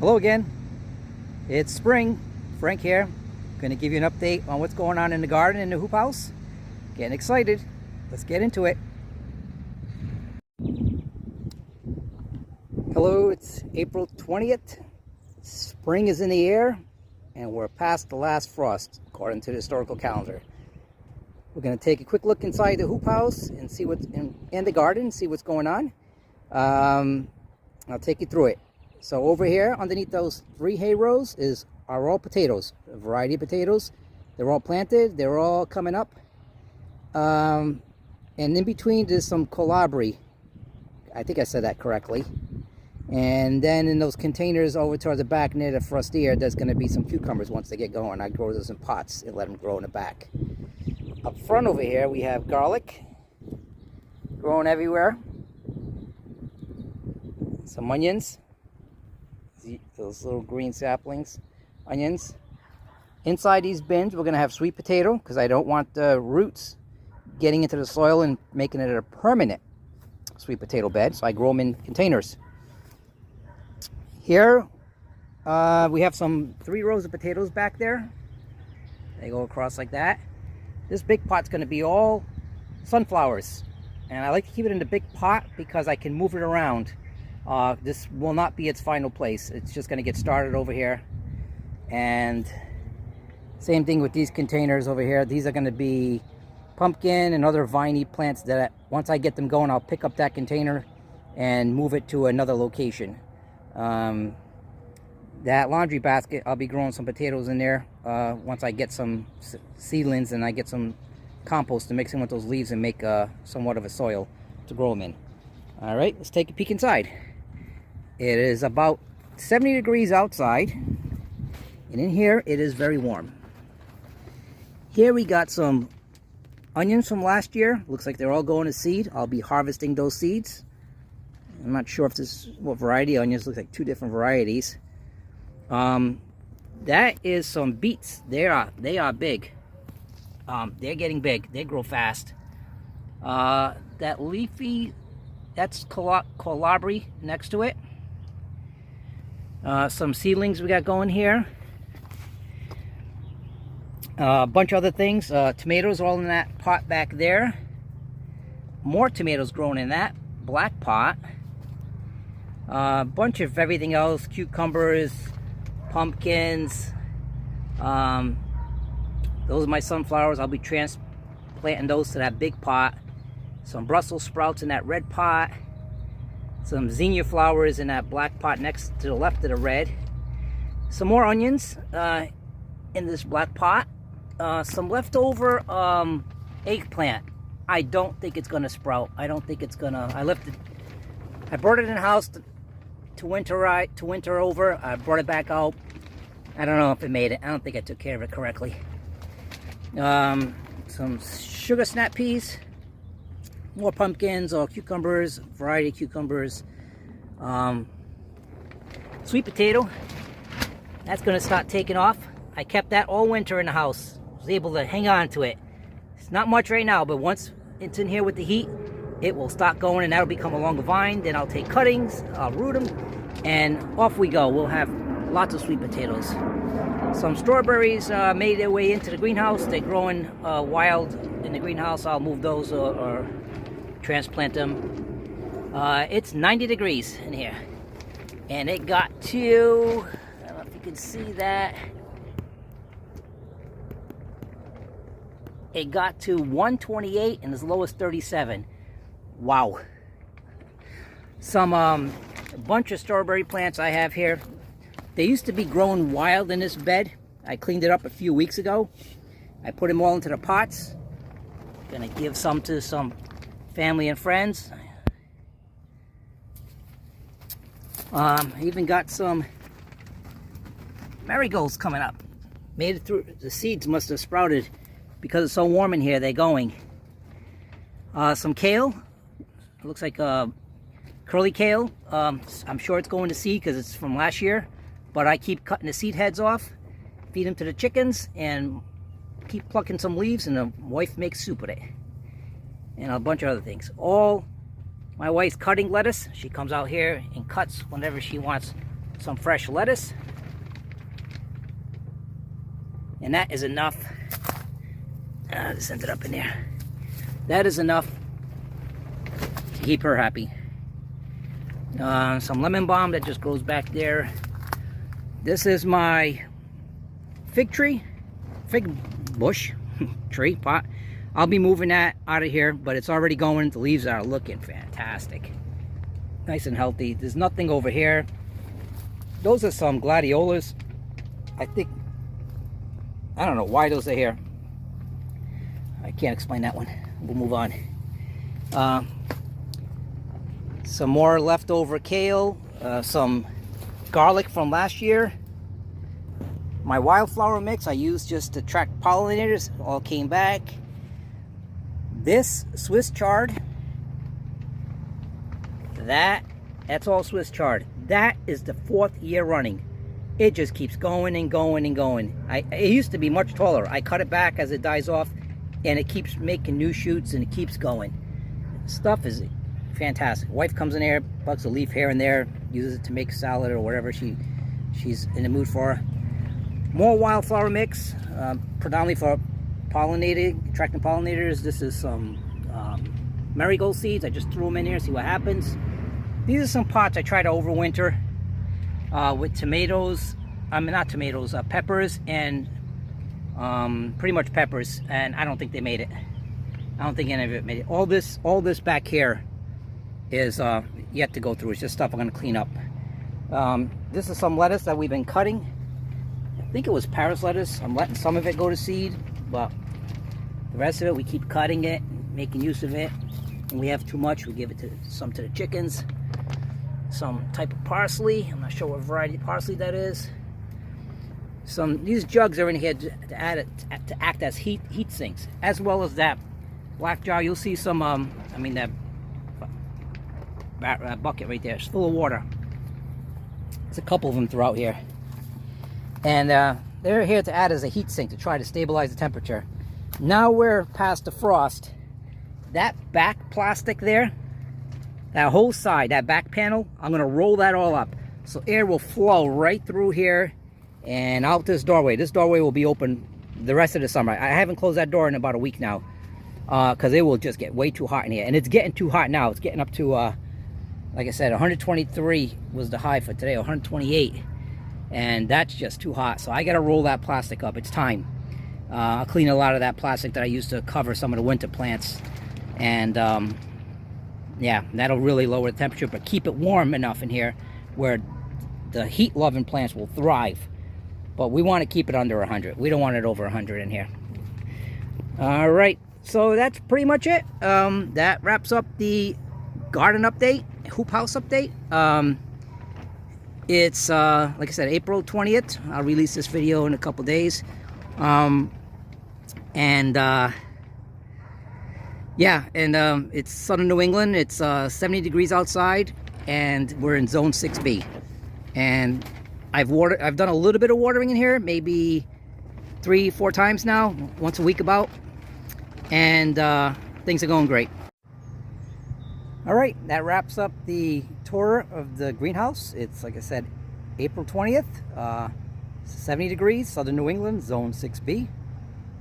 Hello again. It's spring. Frank here. Going to give you an update on what's going on in the garden in the hoop house. Getting excited. Let's get into it. Hello, it's April 20th. Spring is in the air and we're past the last frost according to the historical calendar. We're going to take a quick look inside the hoop house and see what's in the garden, see what's going on. I'll take you through it. So over here underneath those 3 hay rows are all potatoes, a variety of potatoes. They're all planted, they're all coming up. And in between there's some colabri. I think I said that correctly. And then in those containers over towards the back near the frustier, there's going to be some cucumbers once they get going. I grow those in pots and let them grow in the back. Up front over here we have garlic growing everywhere. Some onions. Those little green saplings, onions. Inside these bins we're going to have sweet potato because I don't want the roots getting into the soil and making it a permanent sweet potato bed, so I grow them in containers. Here we have some 3 rows of potatoes back there. They go across like that. This big pot's going to be all sunflowers, and I like to keep it in the big pot because I can move it around. This will not be its final place. It's just going to get started over here. And same thing with these containers over here. These are going to be pumpkin and other viney plants that once I get them going, I'll pick up that container and move it to another location. That laundry basket, I'll be growing some potatoes in there once I get some seedlings and I get some compost to mix in with those leaves and make somewhat of a soil to grow them in. All right, let's take a peek inside. It is about 70 degrees outside, and in here it is very warm. Here we got some onions from last year. Looks like they're all going to seed. I'll be harvesting those seeds. I'm not sure if this is what variety of onions. Looks like 2 different varieties. That is some beets. They are big. They're getting big. They grow fast. That leafy, that's colabri next to it. Some seedlings we got going here. A bunch of other things. Tomatoes all in that pot back there. More tomatoes growing in that black pot. A bunch of everything else. Cucumbers, pumpkins. Those are my sunflowers. I'll be transplanting those to that big pot. Some Brussels sprouts in that red pot. Some zinnia flowers in that black pot next to the left of the red. Some more onions in this black pot. Some leftover eggplant. I don't think it's gonna sprout. I don't think it's gonna. I brought it in the house to winter over. I brought it back out. I don't know if it made it. I don't think I took care of it correctly. Some sugar snap peas. More pumpkins or cucumbers, variety of cucumbers. Sweet potato, that's gonna start taking off. I kept that all winter in the house. Was able to hang on to it. It's not much right now, but once it's in here with the heat, it will start going and that'll become a longer vine. Then I'll take cuttings, I'll root them, and off we go. We'll have lots of sweet potatoes. Some strawberries made their way into the greenhouse. They're growing wild in the greenhouse. I'll move those or transplant them. It's 90 degrees in here, and it got to, I don't know if you can see that, it got to 128 and as low as 37. Wow. Some a bunch of strawberry plants I have here. They used to be growing wild in this bed. I cleaned it up a few weeks ago. I put them all into the pots. Gonna give some to some family and friends. I even got some marigolds coming up. Made it through. The seeds must have sprouted because it's so warm in here. They're going. Some kale. It looks like curly kale. I'm sure it's going to seed because it's from last year. But I keep cutting the seed heads off, feed them to the chickens, and keep plucking some leaves, and the wife makes soup with it. And a bunch of other things. All my wife's cutting lettuce. She comes out here and cuts whenever she wants some fresh lettuce. And that is enough. Just send it up in there. That is enough to keep her happy. Some lemon balm that just grows back there. This is my fig bush, tree, pot. I'll be moving that out of here, but it's already going. The leaves are looking fantastic. Nice and healthy. There's nothing over here. Those are some gladiolas. I think, I don't know why those are here. I can't explain that one. We'll move on. Some more leftover kale, some garlic from last year. My wildflower mix I used just to attract pollinators all came back. This Swiss chard, that's all Swiss chard. That is the 4th year running. It just keeps going and going and going. It used to be much taller. I cut it back as it dies off, and it keeps making new shoots and it keeps going. Stuff is fantastic. Wife comes in here, plucks a leaf here and there, uses it to make salad or whatever she's in the mood for. More wildflower mix, predominantly for attracting pollinators. This is some marigold seeds. I just threw them in here, see what happens. These are some pots I try to overwinter with tomatoes. Not tomatoes, peppers and pretty much peppers. And I don't think they made it. I don't think any of it made it. All this back here is yet to go through. It's just stuff I'm going to clean up. This is some lettuce that we've been cutting. I think it was Paris lettuce. I'm letting some of it go to seed, but the rest of it we keep cutting it, making use of it. When we have too much, we give it some to the chickens. Some type of parsley. I'm not sure what variety of parsley that is. These jugs are in here to act as heat sinks, as well as that black jar. You'll see some. That bucket right there. It's full of water. There's a couple of them throughout here, and they're here to add as a heat sink to try to stabilize the temperature. Now we're past the frost. That back plastic there, that whole side, that back panel, I'm going to roll that all up so air will flow right through here and out this doorway. This doorway will be open the rest of the summer. I haven't closed that door in about a week now because it will just get way too hot in here, and it's getting too hot now. It's getting up to like I said, 123 was the high for today, 128, and that's just too hot. So I got to roll that plastic up. It's time. I'll clean a lot of that plastic that I used to cover some of the winter plants, and yeah, that'll really lower the temperature, but keep it warm enough in here where the heat-loving plants will thrive. But we want to keep it under 100. We don't want it over 100 in here. All right, so that's pretty much it. That wraps up the garden update, hoop house update. It's like I said, April 20th. I'll release this video in a couple days. Yeah, and it's southern New England. It's 70 degrees outside, and we're in zone 6B. And I've done a little bit of watering in here, maybe 3-4 times now, once a week about, and things are going great. All right, that wraps up the tour of the greenhouse. It's, like I said, April 20th, 70 degrees, southern New England, zone 6B.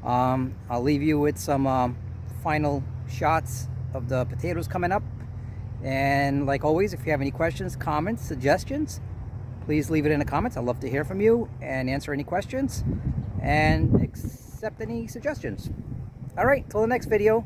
I'll leave you with some final shots of the potatoes coming up. And like always, if you have any questions, comments, suggestions, please leave it in the comments. I'd love to hear from you and answer any questions and accept any suggestions. All right, till the next video.